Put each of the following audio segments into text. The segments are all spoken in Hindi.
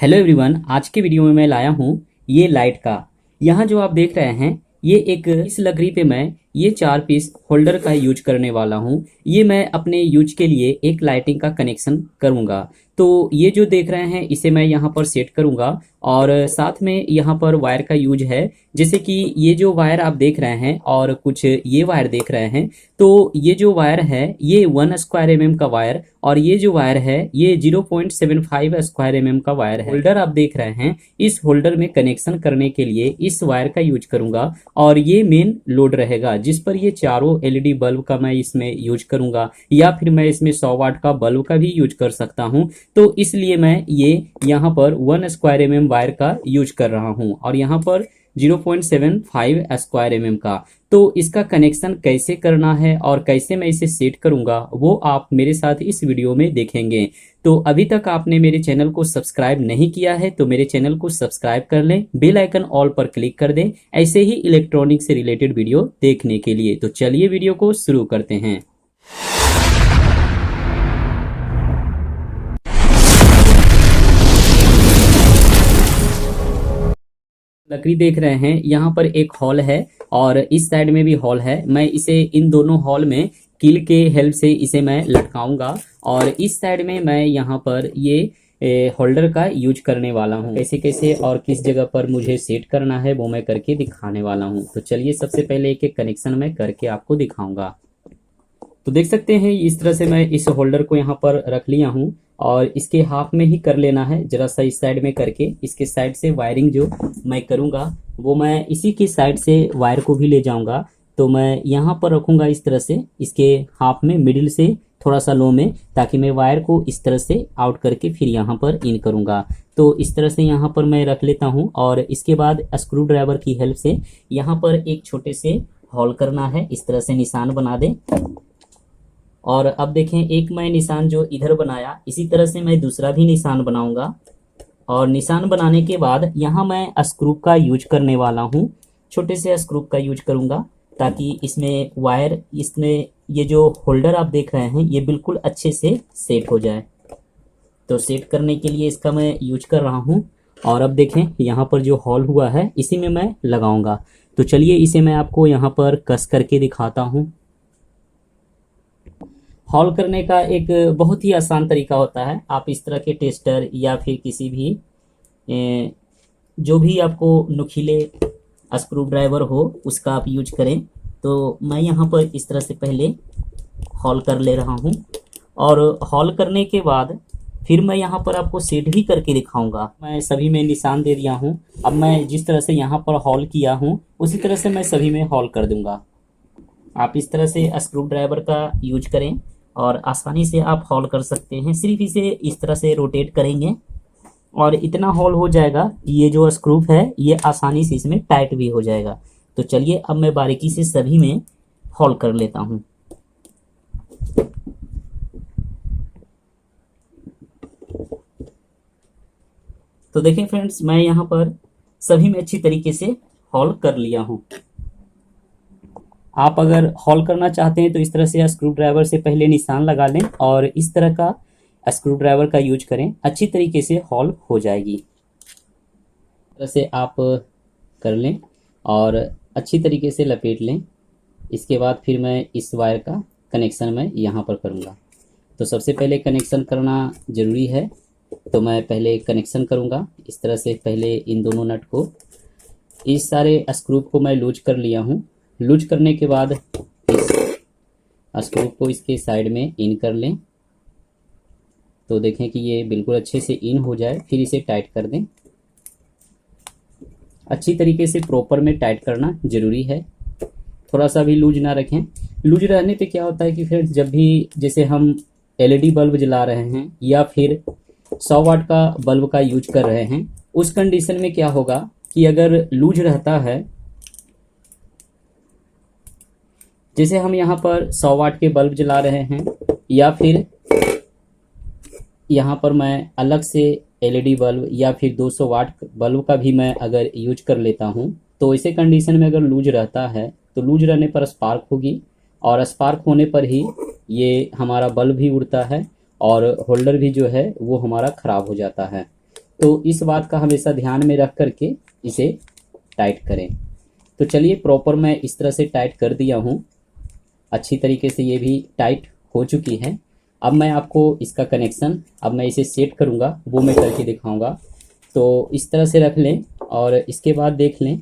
हेलो एवरीवन, आज के वीडियो में मैं लाया हूँ ये लाइट का। यहाँ जो आप देख रहे हैं ये एक इस लकड़ी पे मैं ये 4 पीस होल्डर का यूज करने वाला हूँ। ये मैं अपने यूज के लिए एक लाइटिंग का कनेक्शन करूँगा। तो ये जो देख रहे हैं इसे मैं यहाँ पर सेट करूँगा और साथ में यहाँ पर वायर का यूज है। जैसे कि ये जो वायर आप देख रहे हैं और कुछ ये वायर देख रहे हैं, तो ये जो वायर है ये 1 स्क्वायर mm का वायर और ये जो वायर है ये 0.75 स्क्वायर mm का वायर है। होल्डर आप देख रहे हैं, इस होल्डर में कनेक्शन करने के लिए इस वायर का यूज करूंगा और ये मेन लोड रहेगा जिस पर ये चारों एलईडी बल्ब का मैं इसमें यूज करूंगा, या फिर मैं इसमें 100 वाट का बल्ब का भी यूज कर सकता हूं। तो इसलिए मैं ये यहाँ पर 1 स्क्वायर mm वायर का यूज कर रहा हूं और यहाँ पर 0.75 स्क्वायर mm का। तो इसका कनेक्शन कैसे करना है और कैसे मैं इसे सेट करूंगा वो आप मेरे साथ इस वीडियो में देखेंगे। तो अभी तक आपने मेरे चैनल को सब्सक्राइब नहीं किया है तो मेरे चैनल को सब्सक्राइब कर लें, बेल आइकन ऑल पर क्लिक कर दें ऐसे ही इलेक्ट्रॉनिक से रिलेटेड वीडियो देखने के लिए। तो चलिए वीडियो को शुरू करते हैं। लकड़ी देख रहे हैं, यहाँ पर एक हॉल है और इस साइड में भी हॉल है। मैं इसे इन दोनों हॉल में कील के हेल्प से इसे मैं लटकाऊंगा और इस साइड में मैं यहाँ पर ये होल्डर का यूज करने वाला हूँ। कैसे कैसे और किस जगह पर मुझे सेट करना है वो मैं करके दिखाने वाला हूँ। तो चलिए सबसे पहले एक एक कनेक्शन मैं करके आपको दिखाऊंगा। तो देख सकते हैं इस तरह से मैं इस होल्डर को यहाँ पर रख लिया हूँ और इसके हाफ में ही कर लेना है, जरा सा इस साइड में करके। इसके साइड से वायरिंग जो मैं करूँगा वो मैं इसी की साइड से वायर को भी ले जाऊँगा। तो मैं यहाँ पर रखूँगा इस तरह से, इसके हाफ में मिडिल से थोड़ा सा लो में, ताकि मैं वायर को इस तरह से आउट करके फिर यहाँ पर इन करूँगा। तो इस तरह से यहाँ पर मैं रख लेता हूँ और इसके बाद स्क्रू ड्राइवर की हेल्प से यहाँ पर एक छोटे से होल करना है। इस तरह से निशान बना दें और अब देखें एक मैं निशान जो इधर बनाया इसी तरह से मैं दूसरा भी निशान बनाऊंगा और निशान बनाने के बाद यहाँ मैं स्क्रू का यूज करने वाला हूँ। छोटे से स्क्रू का यूज करूंगा ताकि इसमें वायर, इसमें ये जो होल्डर आप देख रहे हैं ये बिल्कुल अच्छे से सेट हो जाए। तो सेट करने के लिए इसका मैं यूज कर रहा हूँ और अब देखें यहाँ पर जो होल हुआ है इसी में मैं लगाऊंगा। तो चलिए इसे मैं आपको यहाँ पर कस करके दिखाता हूँ। हॉल करने का एक बहुत ही आसान तरीका होता है। आप इस तरह के टेस्टर या फिर किसी भी जो भी आपको नुकीले स्क्रू ड्राइवर हो उसका आप यूज करें। तो मैं यहाँ पर इस तरह से पहले हॉल कर ले रहा हूँ और हॉल करने के बाद फिर मैं यहाँ पर आपको सेट भी करके दिखाऊंगा। मैं सभी में निशान दे दिया हूँ। अब मैं जिस तरह से यहाँ पर हॉल किया हूँ उसी तरह से मैं सभी में हॉल कर दूंगा। आप इस तरह से स्क्रू ड्राइवर का यूज करें और आसानी से आप हॉल कर सकते हैं। सिर्फ इसे इस तरह से रोटेट करेंगे और इतना हॉल हो जाएगा कि ये जो स्क्रू है ये आसानी से इसमें टाइट भी हो जाएगा। तो चलिए अब मैं बारीकी से सभी में हॉल कर लेता हूँ। तो देखें फ्रेंड्स, मैं यहाँ पर सभी में अच्छी तरीके से हॉल कर लिया हूँ। आप अगर हॉल करना चाहते हैं तो इस तरह से स्क्रू ड्राइवर से पहले निशान लगा लें और इस तरह का स्क्रू ड्राइवर का यूज करें, अच्छी तरीके से हॉल हो जाएगी। इस तरह से आप कर लें और अच्छी तरीके से लपेट लें। इसके बाद फिर मैं इस वायर का कनेक्शन मैं यहाँ पर करूँगा। तो सबसे पहले कनेक्शन करना ज़रूरी है, तो मैं पहले कनेक्शन करूँगा। इस तरह से पहले इन दोनों नट को, इस सारे स्क्रू को मैं लूज कर लिया हूँ। लूज करने के बाद इस स्क्रू को इसके साइड में इन कर लें। तो देखें कि ये बिल्कुल अच्छे से इन हो जाए, फिर इसे टाइट कर दें। अच्छी तरीके से प्रॉपर में टाइट करना ज़रूरी है, थोड़ा सा भी लूज ना रखें। लूज रहने पे क्या होता है कि फिर जब भी जैसे हम एलईडी बल्ब जला रहे हैं या फिर 100 वाट का बल्ब का यूज कर रहे हैं, उस कंडीशन में क्या होगा कि अगर लूज रहता है, जैसे हम यहाँ पर 100 वाट के बल्ब जला रहे हैं या फिर यहाँ पर मैं अलग से एलईडी बल्ब या फिर 200 वाट बल्ब का भी मैं अगर यूज कर लेता हूँ, तो इसे कंडीशन में अगर लूज रहता है तो लूज रहने पर स्पार्क होगी और स्पार्क होने पर ही ये हमारा बल्ब भी उड़ता है और होल्डर भी जो है वो हमारा ख़राब हो जाता है। तो इस बात का हमेशा ध्यान में रख करके इसे टाइट करें। तो चलिए प्रॉपर मैं इस तरह से टाइट कर दिया हूँ, अच्छी तरीके से ये भी टाइट हो चुकी है। अब मैं आपको इसका कनेक्शन, अब मैं इसे सेट करूँगा वो मैं करके दिखाऊँगा। तो इस तरह से रख लें और इसके बाद देख लें।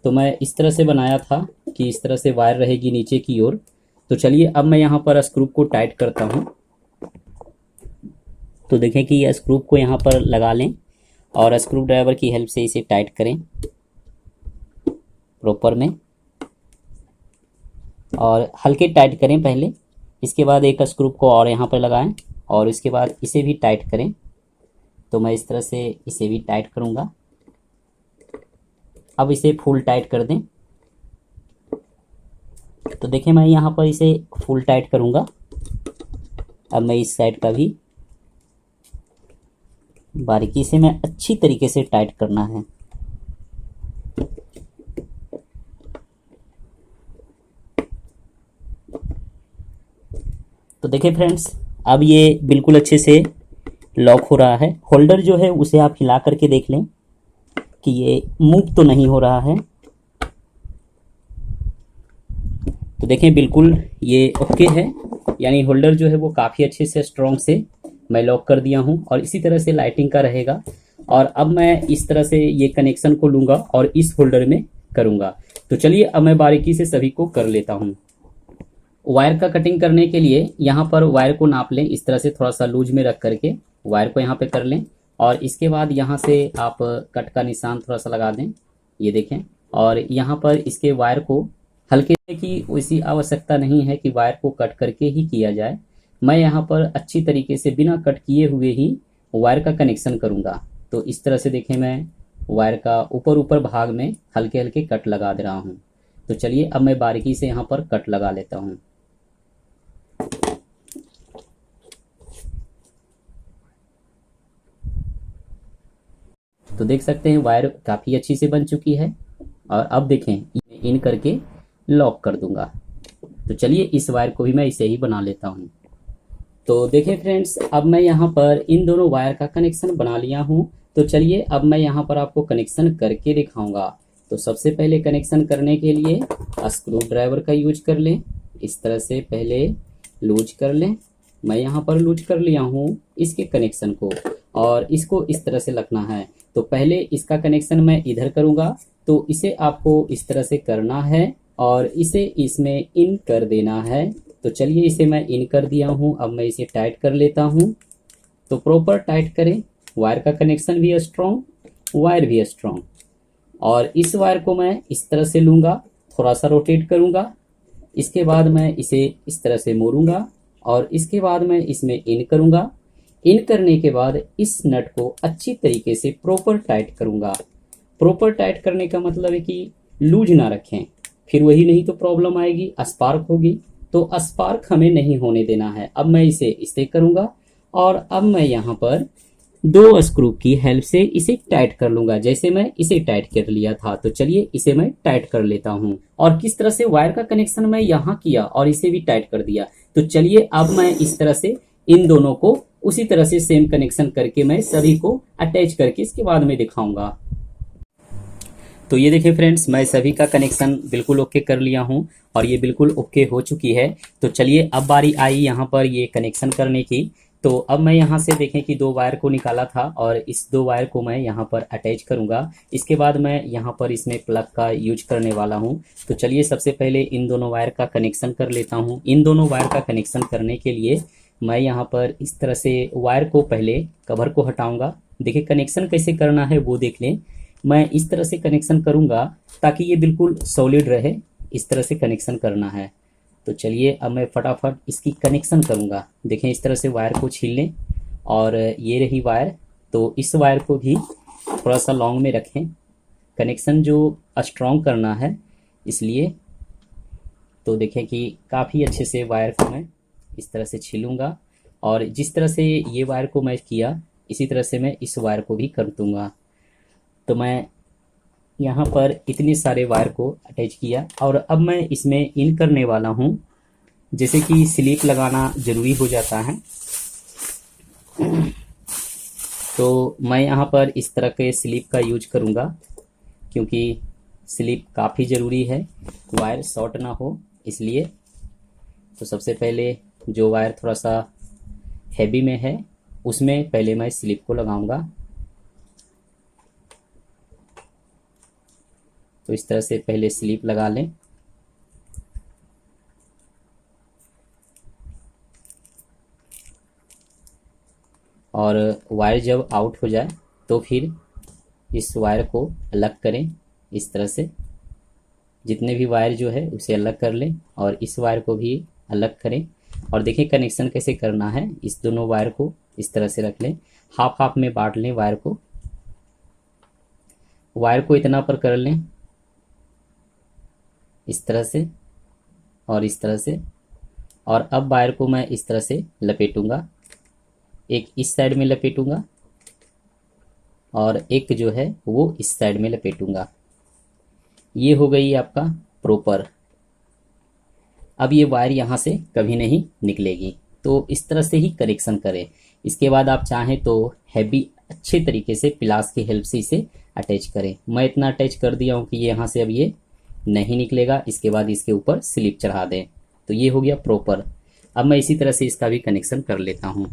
तो मैं इस तरह से बनाया था कि इस तरह से वायर रहेगी नीचे की ओर। तो चलिए अब मैं यहाँ पर स्क्रू को टाइट करता हूँ। तो देखें कि यह स्क्रू को यहाँ पर लगा लें और स्क्रू ड्राइवर की हेल्प से इसे टाइट करें प्रॉपर में, और हल्के टाइट करें पहले। इसके बाद एक स्क्रू को और यहाँ पर लगाएं और इसके बाद इसे भी टाइट करें। तो मैं इस तरह से इसे भी टाइट करूँगा। अब इसे फुल टाइट कर दें। तो देखें मैं यहाँ पर इसे फुल टाइट करूँगा। अब मैं इस साइड का भी बारीकी से मैं अच्छी तरीके से टाइट करना है। तो देखिए फ्रेंड्स, अब ये बिल्कुल अच्छे से लॉक हो रहा है। होल्डर जो है उसे आप हिला करके देख लें कि ये मूव तो नहीं हो रहा है। तो देखें बिल्कुल ये ओके है, यानी होल्डर जो है वो काफ़ी अच्छे से स्ट्रॉन्ग से मैं लॉक कर दिया हूँ और इसी तरह से लाइटिंग का रहेगा। और अब मैं इस तरह से ये कनेक्शन को लूँगा और इस होल्डर में करूँगा। तो चलिए अब मैं बारीकी से सभी को कर लेता हूँ। वायर का कटिंग करने के लिए यहाँ पर वायर को नाप लें, इस तरह से थोड़ा सा लूज में रख करके वायर को यहाँ पे कर लें और इसके बाद यहाँ से आप कट का निशान थोड़ा सा लगा दें, ये देखें। और यहाँ पर इसके वायर को हल्के की वैसी आवश्यकता नहीं है कि वायर को कट करके ही किया जाए। मैं यहाँ पर अच्छी तरीके से बिना कट किए हुए ही वायर का कनेक्शन करूँगा। तो इस तरह से देखें मैं वायर का ऊपर भाग में हल्के हल्के कट लगा दे रहा हूँ। तो चलिए अब मैं बारीकी से यहाँ पर कट लगा लेता हूँ। तो देख सकते हैं वायर काफ़ी अच्छी से बन चुकी है और अब देखें इन करके लॉक कर दूंगा। तो चलिए इस वायर को भी मैं इसे ही बना लेता हूँ। तो देखें फ्रेंड्स, अब मैं यहाँ पर इन दोनों वायर का कनेक्शन बना लिया हूँ। तो चलिए अब मैं यहाँ पर आपको कनेक्शन करके दिखाऊंगा। तो सबसे पहले कनेक्शन करने के लिए स्क्रू ड्राइवर का यूज कर लें। इस तरह से पहले लूज कर लें। मैं यहाँ पर लूज कर लिया हूँ इसके कनेक्शन को और इसको इस तरह से रखना है। तो पहले इसका कनेक्शन मैं इधर करूँगा, तो इसे आपको इस तरह से करना है और इसे इसमें इन कर देना है। तो चलिए इसे मैं इन कर दिया हूँ। अब मैं इसे टाइट कर लेता हूँ। तो प्रॉपर टाइट करें, वायर का कनेक्शन भी स्ट्रॉन्ग, वायर भी स्ट्रॉन्ग। और इस वायर को मैं इस तरह से लूँगा, थोड़ा सा रोटेट करूँगा। इसके बाद मैं इसे इस तरह से मोड़ूंगा और इसके बाद मैं इसमें इन करूँगा। इन करने के बाद इस नट को अच्छी तरीके से प्रॉपर टाइट करूँगा। प्रॉपर टाइट करने का मतलब है कि लूज ना रखें, फिर वही नहीं तो प्रॉब्लम आएगी, स्पार्क होगी। तो स्पार्क हमें नहीं होने देना है। अब मैं इसे करूँगा और अब मैं यहाँ पर 2 स्क्रू की हेल्प से इसे टाइट कर लूंगा, जैसे मैं इसे टाइट कर लिया था। तो चलिए इसे मैं टाइट कर लेता हूँ। और किस तरह से वायर का कनेक्शन मैं यहाँ किया और इसे भी टाइट कर दिया। तो चलिए अब मैं इस तरह से इन दोनों को उसी तरह से सेम कनेक्शन करके मैं सभी को अटैच करके इसके बाद में दिखाऊंगा। तो ये देखिए फ्रेंड्स, मैं सभी का कनेक्शन बिल्कुल ओके कर लिया हूँ और ये बिल्कुल ओके हो चुकी है। तो चलिए अब बारी आई यहाँ पर ये कनेक्शन करने की। तो अब मैं यहाँ से देखें कि 2 वायर को निकाला था और इस 2 वायर को मैं यहाँ पर अटैच करूँगा। इसके बाद मैं यहाँ पर इसमें प्लग का यूज करने वाला हूँ। तो चलिए सबसे पहले इन दोनों वायर का कनेक्शन कर लेता हूँ। इन दोनों वायर का कनेक्शन करने के लिए मैं यहाँ पर इस तरह से वायर को पहले कवर को हटाऊँगा। देखिए कनेक्शन कैसे करना है वो देख लें। मैं इस तरह से कनेक्शन करूँगा ताकि ये बिल्कुल सॉलिड रहे, इस तरह से कनेक्शन करना है। तो चलिए अब मैं फटाफट इसकी कनेक्शन करूँगा। देखें इस तरह से वायर को छील लें और ये रही वायर। तो इस वायर को भी थोड़ा सा लॉन्ग में रखें, कनेक्शन जो स्ट्रॉन्ग करना है इसलिए। तो देखें कि काफ़ी अच्छे से वायर को मैं इस तरह से छीलूँगा और जिस तरह से ये वायर को मैं किया इसी तरह से मैं इस वायर को भी कर दूँगा। तो मैं यहाँ पर इतने सारे वायर को अटैच किया और अब मैं इसमें इन करने वाला हूँ। जैसे कि स्लिप लगाना ज़रूरी हो जाता है। तो मैं यहाँ पर इस तरह के स्लिप का यूज करूँगा, क्योंकि स्लिप काफ़ी ज़रूरी है, वायर शॉर्ट ना हो इसलिए। तो सबसे पहले जो वायर थोड़ा सा हैवी में है उसमें पहले मैं स्लिप को लगाऊंगा। तो इस तरह से पहले स्लिप लगा लें। और वायर जब आउट हो जाए तो फिर इस वायर को अलग करें। इस तरह से जितने भी वायर जो है उसे अलग कर लें और इस वायर को भी अलग करें। और देखें कनेक्शन कैसे करना है। इस दोनों वायर को इस तरह से रख लें, हाफ हाफ में बांट लें वायर को। वायर को इतना पर कर लें, इस तरह से और इस तरह से। और अब वायर को मैं इस तरह से लपेटूंगा, एक इस साइड में लपेटूंगा और एक जो है वो इस साइड में लपेटूंगा। ये हो गई आपका प्रॉपर। अब ये वायर यहाँ से कभी नहीं निकलेगी। तो इस तरह से ही कनेक्शन करें। इसके बाद आप चाहें तो हैवी अच्छे तरीके से प्लास की हेल्प से इसे अटैच करें। मैं इतना अटैच कर दिया हूँ कि ये यहाँ से अब ये नहीं निकलेगा। इसके बाद इसके ऊपर स्लिप चढ़ा दें। तो ये हो गया प्रॉपर। अब मैं इसी तरह से इसका भी कनेक्शन कर लेता हूँ।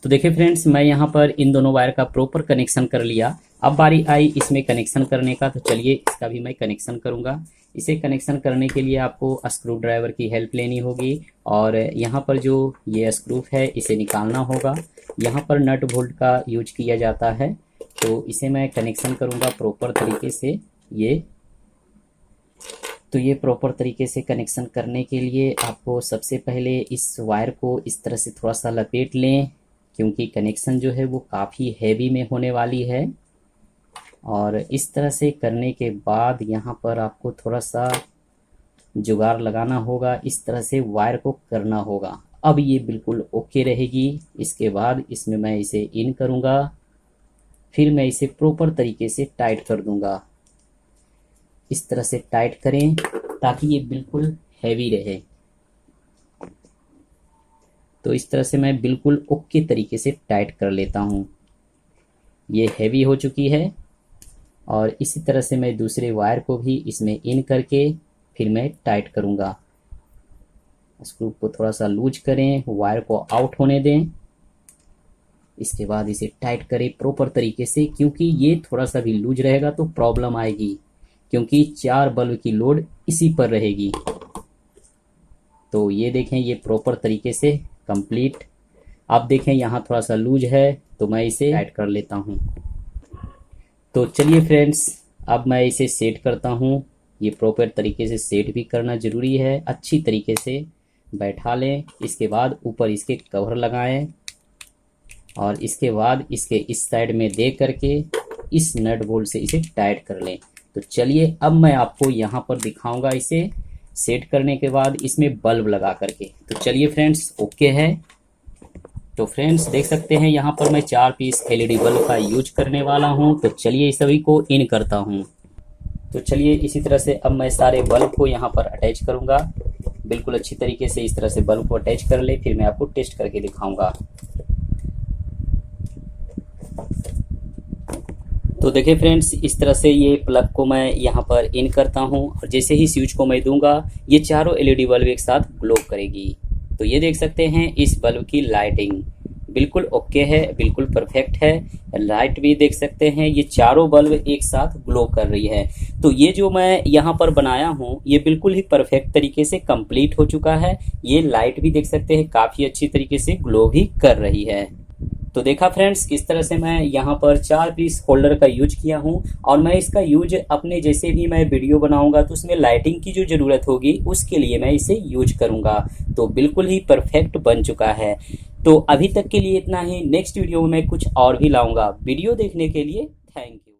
तो देखिए फ्रेंड्स, मैं यहाँ पर इन दोनों वायर का प्रॉपर कनेक्शन कर लिया। अब बारी आई इसमें कनेक्शन करने का। तो चलिए इसका भी मैं कनेक्शन करूँगा। इसे कनेक्शन करने के लिए आपको स्क्रू ड्राइवर की हेल्प लेनी होगी। और यहाँ पर जो ये स्क्रू है इसे निकालना होगा। यहाँ पर नट बोल्ट का यूज किया जाता है। तो इसे मैं कनेक्शन करूँगा प्रॉपर तरीके से। ये प्रॉपर तरीके से कनेक्शन करने के लिए आपको सबसे पहले इस वायर को इस तरह से थोड़ा सा लपेट लें, क्योंकि कनेक्शन जो है वो काफ़ी हैवी में होने वाली है। और इस तरह से करने के बाद यहाँ पर आपको थोड़ा सा जुगाड़ लगाना होगा। इस तरह से वायर को करना होगा। अब ये बिल्कुल ओके रहेगी। इसके बाद इसमें मैं इसे इन करूँगा, फिर मैं इसे प्रॉपर तरीके से टाइट कर दूँगा। इस तरह से टाइट करें ताकि ये बिल्कुल हैवी रहे। तो इस तरह से मैं बिल्कुल ओके तरीके से टाइट कर लेता हूँ। ये हैवी हो चुकी है। और इसी तरह से मैं दूसरे वायर को भी इसमें इन करके फिर मैं टाइट करूँगा। स्क्रू को थोड़ा सा लूज करें, वायर को आउट होने दें। इसके बाद इसे टाइट करें प्रॉपर तरीके से, क्योंकि ये थोड़ा सा भी लूज रहेगा तो प्रॉब्लम आएगी, क्योंकि 4 बल्ब की लोड इसी पर रहेगी। तो ये देखें, ये प्रॉपर तरीके से कंप्लीट। आप देखें यहाँ थोड़ा सा लूज है तो मैं इसे टाइट कर लेता हूँ। तो चलिए फ्रेंड्स, अब मैं इसे सेट करता हूँ। ये प्रॉपर तरीके से सेट भी करना ज़रूरी है। अच्छी तरीके से बैठा लें। इसके बाद ऊपर इसके कवर लगाएं और इसके बाद इसके इस साइड में दे करके इस नट बोल्ट से इसे टाइट कर लें। तो चलिए अब मैं आपको यहाँ पर दिखाऊंगा इसे सेट करने के बाद इसमें बल्ब लगा करके। तो चलिए फ्रेंड्स, ओके है। तो फ्रेंड्स देख सकते हैं यहाँ पर मैं 4 पीस एलईडी बल्ब का यूज करने वाला हूँ। तो चलिए इस सभी को इन करता हूँ। तो चलिए इसी तरह से अब मैं सारे बल्ब को यहाँ पर अटैच करूँगा। बिल्कुल अच्छी तरीके से इस तरह से बल्ब को अटैच कर ले, फिर मैं आपको टेस्ट करके दिखाऊंगा। तो देखिए फ्रेंड्स, इस तरह से ये प्लग को मैं यहाँ पर इन करता हूँ और जैसे ही स्विच को मैं दूंगा ये चारों एलईडी बल्ब एक साथ ग्लो करेगी। तो ये देख सकते हैं इस बल्ब की लाइटिंग बिल्कुल ओके है, बिल्कुल परफेक्ट है। लाइट भी देख सकते हैं, ये चारों बल्ब एक साथ ग्लो कर रही है। तो ये जो मैं यहाँ पर बनाया हूँ ये बिल्कुल ही परफेक्ट तरीके से कंप्लीट हो चुका है। ये लाइट भी देख सकते हैं काफ़ी अच्छी तरीके से ग्लो भी कर रही है। तो देखा फ्रेंड्स, इस तरह से मैं यहाँ पर 4 पीस होल्डर का यूज किया हूँ और मैं इसका यूज अपने जैसे भी मैं वीडियो बनाऊंगा तो उसमें लाइटिंग की जो ज़रूरत होगी उसके लिए मैं इसे यूज करूँगा। तो बिल्कुल ही परफेक्ट बन चुका है। तो अभी तक के लिए इतना ही। नेक्स्ट वीडियो में मैं कुछ और भी लाऊंगा। वीडियो देखने के लिए थैंक यू।